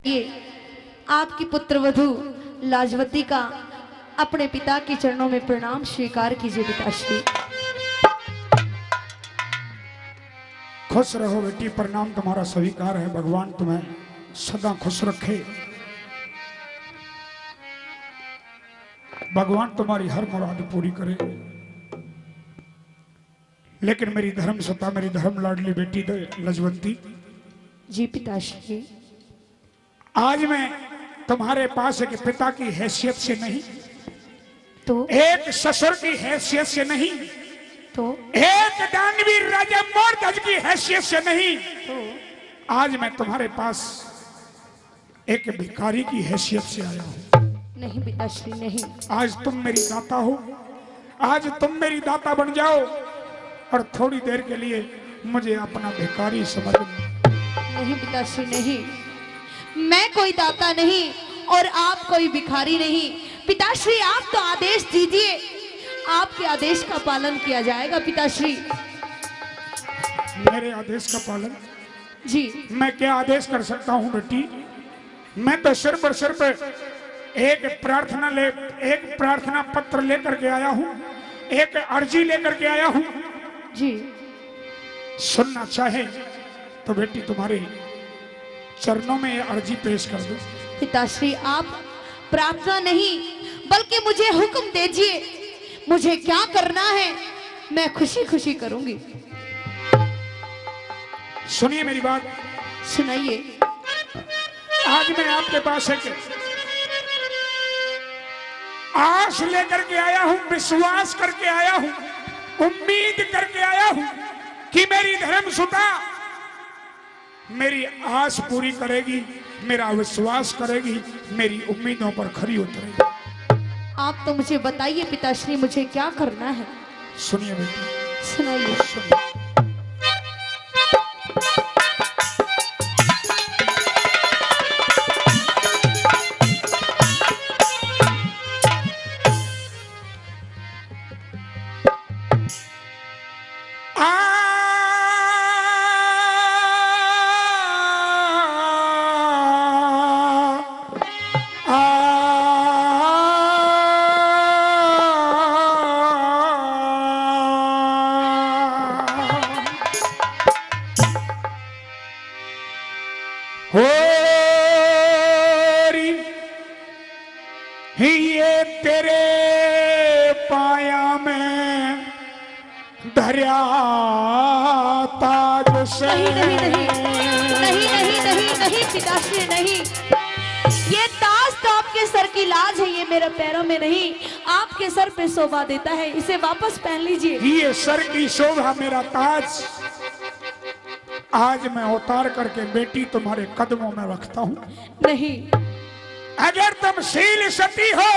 ये आपकी पुत्रवधू लाजवती का अपने पिता के चरणों में प्रणाम स्वीकार कीजिए पिताश्री। खुश रहो बेटी, प्रणाम तुम्हारा स्वीकार है। भगवान तुम्हें सदा खुश रखे। भगवान तुम्हारी हर मुराद पूरी करे। लेकिन मेरी धर्म सता, मेरी धर्म लाडली बेटी लाजवंती, जी पिताश्री, आज मैं तुम्हारे पास एक पिता की हैसियत से नहीं, तो एक ससुर की हैसियत से नहीं, तो एक दानवी राजा मोरध्वज की हैसियत से नहीं, तो आज मैं तुम्हारे पास एक भिखारी की हैसियत से आया हूं। नहीं पिताश्री नहीं। आज तुम मेरी दाता हो, आज तुम मेरी दाता बन जाओ और थोड़ी देर के लिए मुझे अपना भिखारी समझ लो। नहीं पिताश्री नहीं, मैं कोई दाता नहीं और आप कोई भिखारी नहीं। पिताश्री आप तो आदेश दीजिए, आपके आदेश का पालन किया जाएगा पिताश्री। मेरे आदेश का पालन? जी मैं क्या आदेश कर सकता हूं बेटी? मैं तो सिर्फ और सिर्फ एक प्रार्थना पत्र लेकर के आया हूं, एक अर्जी लेकर के आया हूं। जी सुनना चाहे तो बेटी तुम्हारे चरणों में ये अर्जी पेश कर दो। पिताश्री आप प्रार्थना नहीं बल्कि मुझे हुक्म दीजिए, मुझे क्या करना है मैं खुशी खुशी करूंगी। सुनिए मेरी बात, सुनाइए। आज मैं आपके पास एक आस लेकर के आया हूं, विश्वास करके आया हूं, उम्मीद करके आया हूं कि मेरी धर्मसुता मेरी आस पूरी करेगी, मेरा विश्वास करेगी, मेरी उम्मीदों पर खरी उतरेगी। आप तो मुझे बताइए पिताश्री मुझे क्या करना है। सुनिए बेटी, सुनाइए। सुनिए। ये तेरे पाया में धर्या ताज से। नहीं नहीं नहीं नहीं नहीं नहीं नहीं पिताश्री नहीं, ये ताज तो आपके सर की लाज है, ये मेरे पैरों में नहीं, आपके सर पे शोभा देता है, इसे वापस पहन लीजिए। ये सर की शोभा मेरा ताज आज मैं उतार करके बेटी तुम्हारे कदमों में रखता हूँ। नहीं, अगर तुम शील सती हो,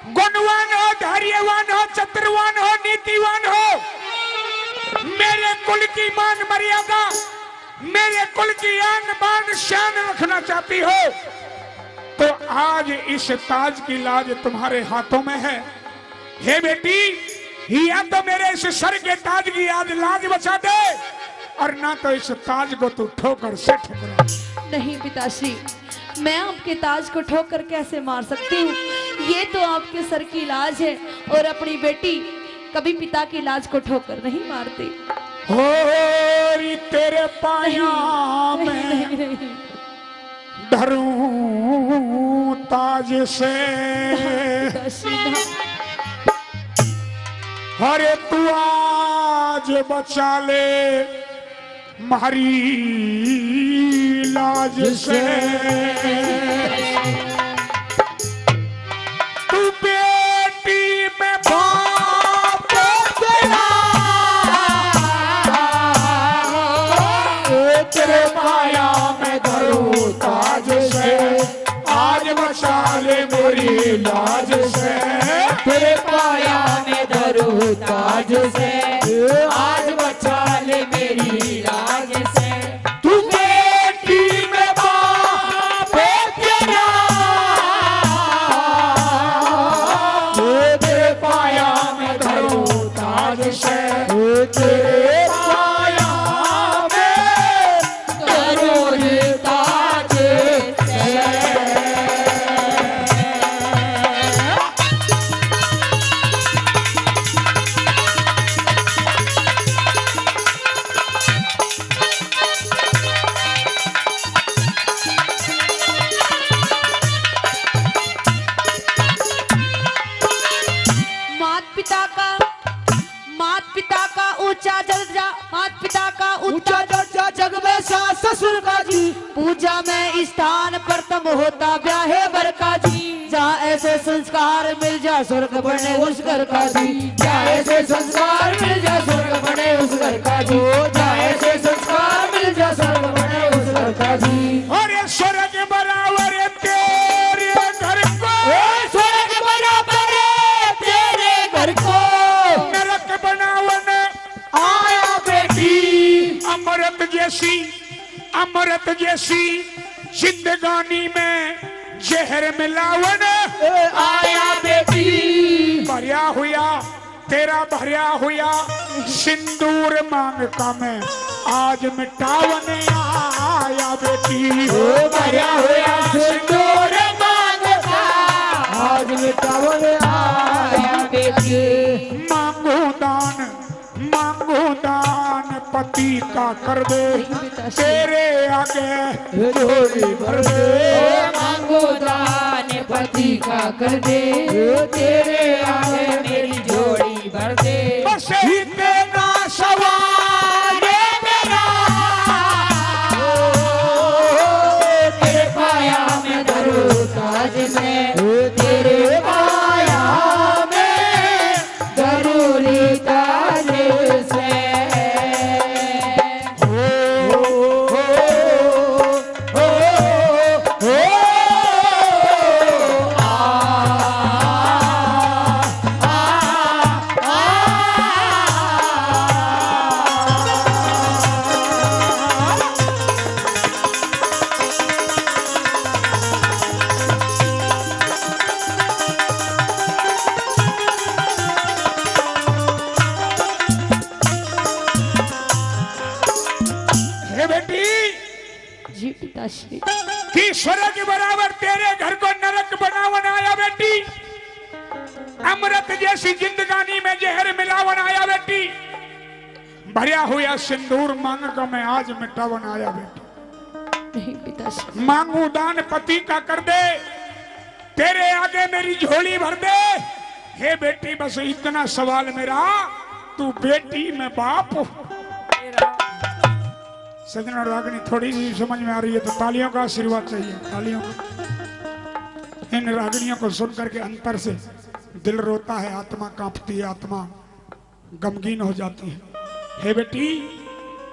गुणवान हो, धैर्यवान हो, चतुरवान हो, नीतिवान हो, मेरे कुल की मान मर्यादा, मेरे कुल की आन बान शान रखना चाहती हो, तो आज इस ताज की लाज तुम्हारे हाथों में है। हे बेटी, या तो मेरे इस सर के ताज की आज लाज बचा दे और ना तो इस ताज को तू ठोकर से ठुकरा। नहीं पिताश्री, मैं आपके ताज को ठोकर कैसे मार सकती हूँ, ये तो आपके सर की लाज है और अपनी बेटी कभी पिता की लाज को ठोकर नहीं मारती। होरी तेरे पाया में धरूं ताज से, अरे तू आज बचा ले मारी लाज से। तू बेटी में बाप तेरा, तेरे पाया में धरूं ताज से, आज बचा ले मेरी लाज से। तेरे पाया में धरूं ताज से, आज बचा ले मेरी लाज से। तू बेटी में बाप तेरा, तेरे पाया में धरूं ताज से, तेरे पाया में धरूं ताज दूजा में स्थान प्रथम होता ब्याहे बर का जी। जहाँ ऐसे संस्कार मिल जा स्वर्ग बने उस घर का जी। जहाँ ऐसे संस्कार मिल जा स्वर्ग बने उस घर का जी। जहाँ ऐसे संस्कार मिल जा स्वर्ग बने उस घर का जी। और ये स्वर्ग बराबर है तेरे घर को, स्वर्ग बराबर है तेरे घर को, नरक बनावन आया बेटी। अमृत जैसी जिंदगानी में जहर मिलावन आया बेटी। भरिया हुआ तेरा भरिया हुआ सिंदूर मांग का मैं आज मिटावन आया बेटी। भरिया हुआ सिंदूर मांग का आज मिटावन आया बेटी। मांगू दान पति का कर दे तेरे आगे झोली भर दे। मांगो दान पति का कर दे तेरे आगे मेरी झोली भर दे। बस ही तेरा सवाल मेरा तेरे पाया में धरो ताज में, तेरे पाया में जरूरी ताज से। जी पिताश्री। कि स्वर्ग के बराबर तेरे घर को नरक बनावन आया बेटी। अमृत जैसी जिंदगानी में जहर मिलावन आया बेटी। भरिया हुआ सिंदूर मांग का मैं आज मिटावन आया बेटी। नहीं पिताश्री। मांगू दान पति का कर दे तेरे आगे मेरी झोली भर दे। हे बेटी बस इतना सवाल मेरा, तू बेटी में बाप। सजना रागनी थोड़ी सी समझ में आ रही है तो तालियों का आशीर्वाद चाहिए, तालियों का। इन रागनियों को सुन करके अंतर से दिल रोता है, आत्मा कांपती है, आत्मा गमगीन हो जाती है। हे बेटी,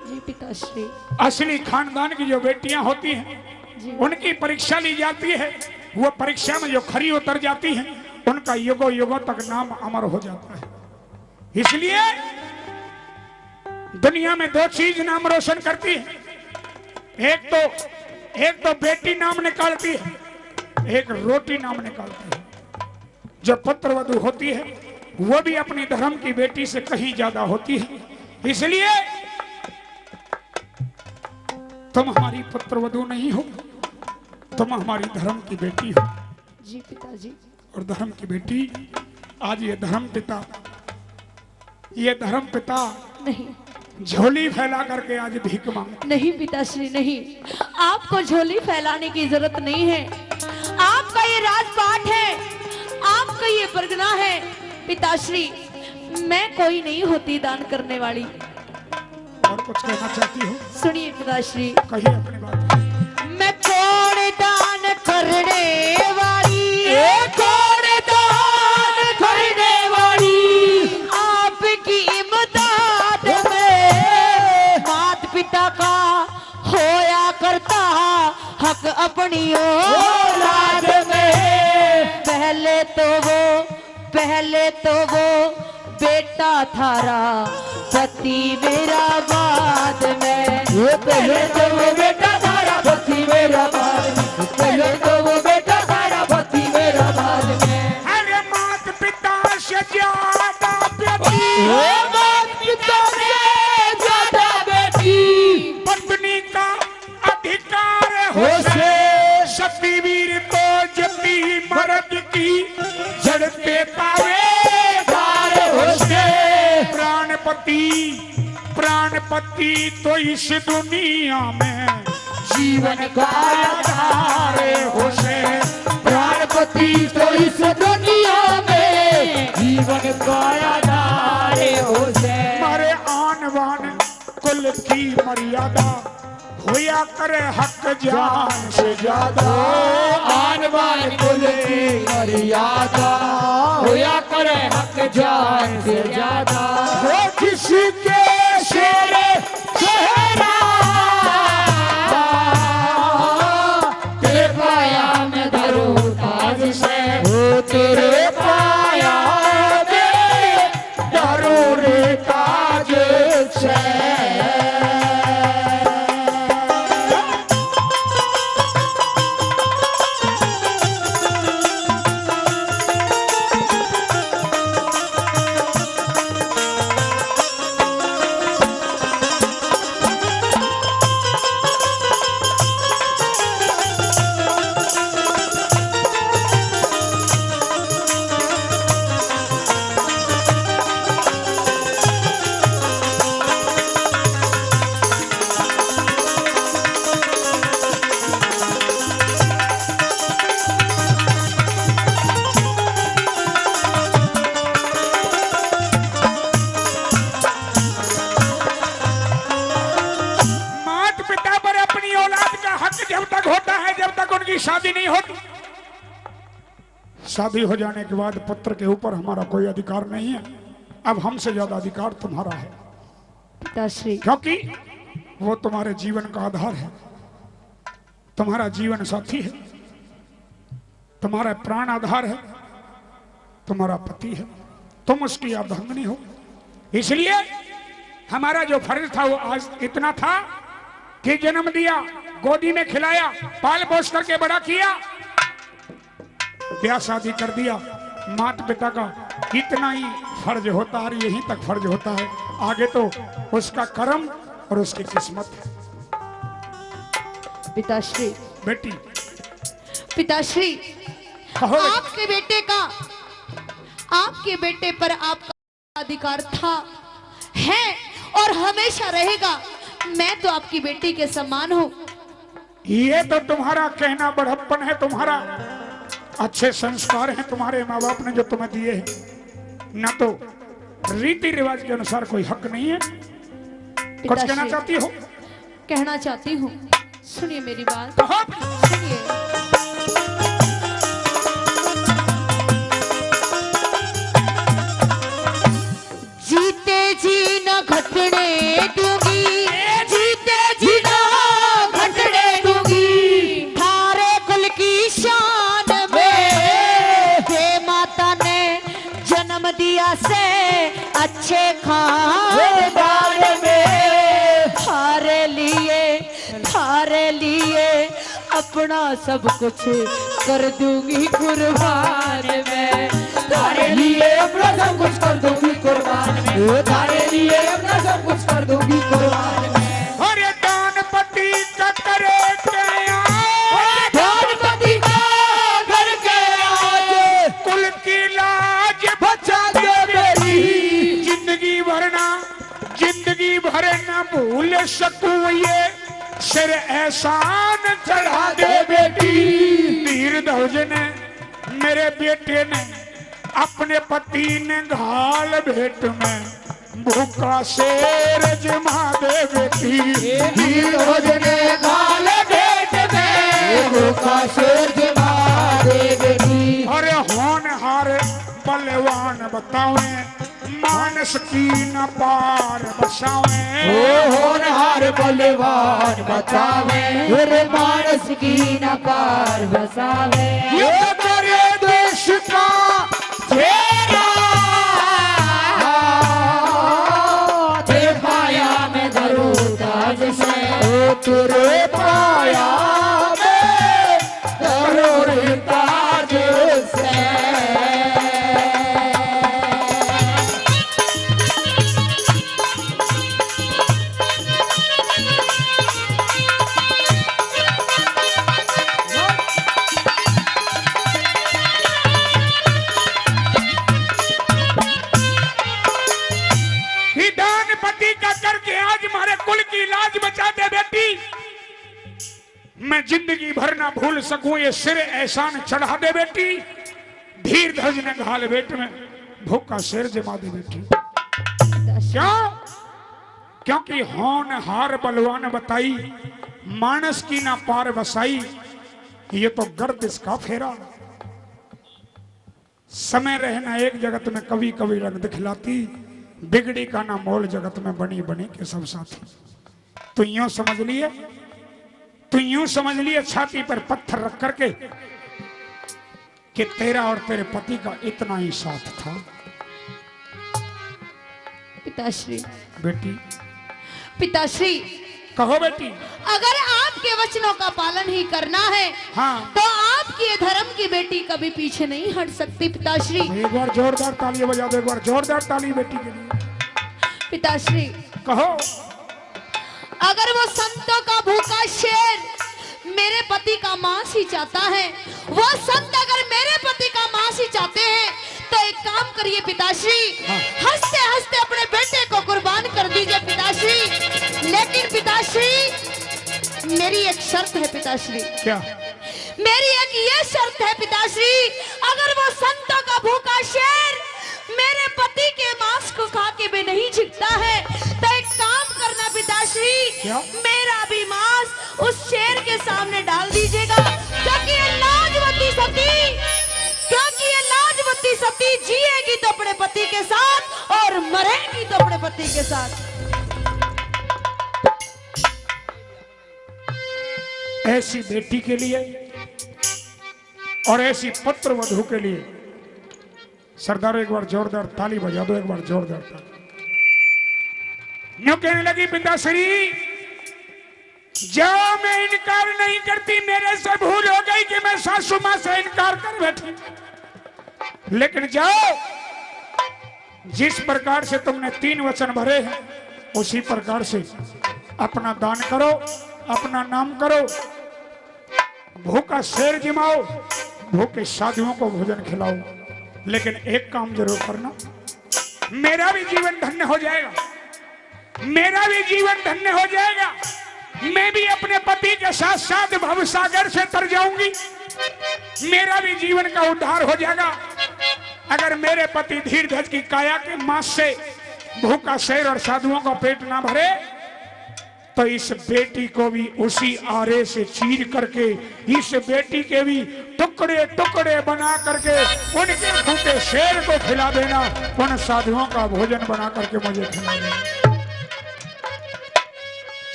जी पिताश्री। असली खानदान की जो बेटियां होती हैं उनकी परीक्षा ली जाती है। वो परीक्षा में जो खरी उतर जाती हैं उनका युगों युगों तक नाम अमर हो जाता है। इसलिए दुनिया में दो चीज नाम रोशन करती है, एक तो बेटी नाम निकालती है, एक रोटी नाम निकालती है। जो पुत्रवधू होती है वो भी अपनी धर्म की बेटी से कहीं ज्यादा होती है। इसलिए तुम हमारी पुत्रवधू नहीं हो, तुम हमारी धर्म की बेटी हो। जी पिताजी। और धर्म की बेटी, आज ये धर्म पिता नहीं, झोली फैला करके आज भीख मांग। नहीं पिताश्री नहीं, आपको झोली फैलाने की जरूरत नहीं है। आपका ये राजपाट है, आपका ये परगना है पिताश्री। मैं कोई नहीं होती दान करने वाली। और कुछ कहना चाहती हो? सुनिए पिताश्री। कहिए अपनी बात। मैं कौन दान करने वाली, कौन दान करने वाली, आपकी इमदाद में माता पिता का होया करता हक अपनी औलाद में। पहले तो वो बेटा थारा, पति मेरा बाद में। पहले तो वो बेटा थारा, पति मेरा बाद में। पहले तो वो बेटा थारा, पति मेरा बाद में। अरे मात पिता से ज्यादा बेटी, मात पिता से ज्यादा बेटी, पत्नी का अधिकार हो से। सती वीर तो जती मर्द की जड़ते पावे हो से। प्राणपति तो इस दुनिया में जीवन का आधार हो से। प्राणपति तो इस दुनिया में जीवन का आधार हो से। हमारे आन बान कुल की मर्यादा होया करे हक जान से ज्यादा, आन बान कुल की मर्यादा होया करे हक जान से ज्यादा। वो किसी के शेरे चेहरा तेरे पाया में धरूं ताज से, ओ तेरे पाया में धरूं रे ताज से। शादी नहीं होती, शादी हो जाने के बाद पुत्र के ऊपर हमारा कोई अधिकार नहीं है। अब हमसे ज्यादा अधिकार तुम्हारा है पिताश्री। क्योंकि वो तुम्हारे जीवन का आधार है, तुम्हारा जीवन साथी है, तुम्हारा प्राण आधार है, तुम्हारा पति है, तुम उसकी अर्धांगिनी हो। इसलिए हमारा जो फर्ज था वो आज इतना था कि जन्म दिया, गोदी में खिलाया, पाल पोस करके बड़ा किया, ब्याह शादी कर दिया। माता पिता का इतना ही फर्ज होता है, यहीं तक फर्ज होता है, आगे तो उसका कर्म और उसकी किस्मत है। पिताश्री, बेटी पिताश्री, कहो बेटी। आपके बेटे पर आपका अधिकार था, है और हमेशा रहेगा। मैं तो आपकी बेटी के समान हूँ। ये तो तुम्हारा कहना बड़प्पन है, तुम्हारा अच्छे संस्कार हैं तुम्हारे माँ बाप ने जो तुम्हें दिए हैं, ना तो रीति रिवाज के अनुसार कोई हक नहीं है। कुछ कहना चाहती हो? कहना चाहती हूँ, सुनिए मेरी बात, कहो। सुनिए। जीते जी न घटने दूंगी, जीते जी न घटने दूंगी, थारे कुल की शान में हे माता ने जन्म दिया से अच्छे खानदान में, थारे लिए अपना सब कुछ कर दूंगी कुर्बान में, तारे लिए अपना सब कुछ कर दूंगी कुर्बान में, तारे लिए अपना सब कुछ कर दूंगी कुर्बान में। अरे दानपति का करे क्या, दानपति का करके आज कुल की लाज बचा दे मेरी, जिंदगी भर न भूल सकूं ये सिर एहसान चढ़ा दे बेटी। वीर ध्वज ने मेरे बेटे ने अपने पति ने घाल भेंट में भूखा शेर जमा दे बेटी। वीर ध्वज ने घाल भेंट में भूखा शेर जमा दे बेटी। अरे होनहार बलवान बतावे मानस की न पार बसावे, होनहार बलवान बतावे मेरे मानस की न पार बसावे। युद्ध करे देश का तेरा तेरे पाया में धरूं ताज से, ओ तेरे पाया में धरूं रे ताज से। मैं जिंदगी भर ना भूल सकूं ये सिर एहसान चढ़ा दे बेटी। धीर ध्वज ने घाल भेंट में भूखा शेर जमा दे बेटी। क्यों? क्योंकि होनहार बलवान बताई मानस की ना पार बसाई, ये तो गर्दिश का फेरा। समय रहना एक जगत में कभी कभी रंग दिखलाती, बिगड़ी का ना मोल जगत में बनी बनी के सब साथी। तो यूं समझ लिए, तो यूं समझ लिए छाती पर पत्थर रख करके कि तेरा और तेरे पति का इतना ही साथ था। पिताश्री, बेटी पिताश्री, कहो बेटी। अगर आपके वचनों का पालन ही करना है, हाँ, तो आपकी ये धर्म की बेटी कभी पीछे नहीं हट सकती। पिताश्री, एक बार जोरदार ताली बजा दो, एक बार जोरदार ताली बेटी के लिए। पिताश्री, कहो। अगर वो संतों का भूखा शेर मेरे पति का मांस ही चाहता है, वो संत अगर मेरे पति का मांस ही चाहते हैं, तो एक काम करिए पिताश्री, हंसते हंसते अपने बेटे को कुर्बान कर दीजिए पिताश्री। लेकिन पिताश्री, मेरी एक शर्त है पिताश्री। क्या? मेरी एक ये शर्त है पिताश्री, अगर वो संतों का भूखा शेर मेरे पति के मांस को खा के भी नहीं छिपता है, तो एक काम करना पिताश्री, मेरा भी मांस उस शेर के सामने डाल दीजिएगा, क्योंकि ये लाजवती सती, क्योंकि ये लाजवती सती जिएगी तो अपने पति के साथ और मरेगी तो अपने पति के साथ। ऐसी बेटी के लिए और ऐसी पुत्र वधू के लिए सरदार एक बार जोरदार ताली बजा दो, एक बार जोरदार ताली। यूं कहने लगी पिताश्री, जाओ, मैं इनकार नहीं करती, मेरे से भूल हो गई कि मैं सासू मां से इनकार कर बैठी, लेकिन जाओ, जिस प्रकार से तुमने 3 वचन भरे हैं उसी प्रकार से अपना दान करो, अपना नाम करो, भूखा शेर जिमाओ, भूखे साधुओं को भोजन खिलाओ, लेकिन एक काम जरूर करना, मेरा भी जीवन धन्य हो जाएगा, मेरा भी जीवन धन्य हो जाएगा, मैं भी अपने पति के साथ साथ भवसागर से तर जाऊंगी, मेरा भी जीवन का उद्धार हो जाएगा। अगर मेरे पति धीरधज की काया के मांस से भूखा शेर और साधुओं का पेट ना भरे, तो इस बेटी को भी उसी आरे से चीर करके, इस बेटी के भी टुकड़े टुकड़े बना करके उनके भूखे शेर को खिला देना, उन साधुओं का भोजन बना करके मुझे खिला देना।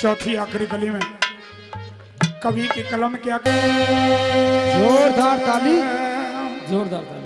चौथी आखिरी कली में कवि की कलम क्या? जोरदार ताली, जोरदार ताली।